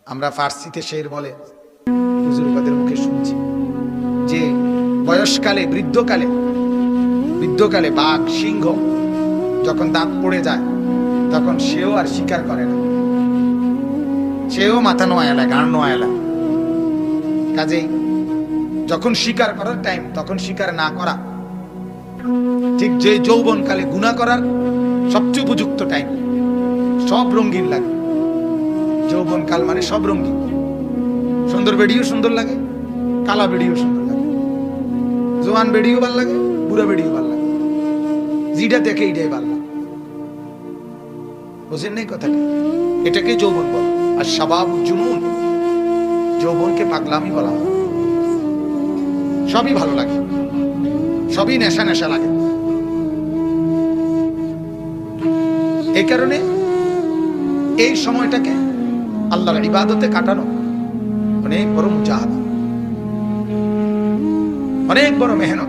আমরা ফার্সিতে শের বলে বুজুর্গদের মুখে শুনছি যে বয়সকালে বৃদ্ধকালে বাঘ সিংহ যখন দাঁত পড়ে যায় তখন সেও আর শিকার করে না, সেও মাথা নোয়ালা গান নোয়ালা। কাজেই যখন শিকার করার টাইম তখন শিকার না করা, ঠিক যে যৌবনকালে গুনাহ করার সবচেয়ে উপযুক্ত টাইম। সব রঙিন লাগে, যৌবনকাল মানে সব রঙিন। সুন্দর বেডিও সুন্দর লাগে, কালা বেডিও সুন্দর লাগে, জোয়ান বেডিও ভাল লাগে, বুড়া বেডিও ভাল লাগে, যেটা দেখে এইটাই ভাল লাগে। বুঝেন নাই কথাটা? এটাকে যৌবন বল। আর শাবাব জুনুন, যৌবনকে পাগলামি বলা হয়। সবই ভালো লাগে, সবই নেশা নেশা লাগে। এই কারণে এই সময়টাকে আল্লাহর ইবাদতে কাটানো অনেক বড় মুজাহাদা, অনেক বড় মেহনত।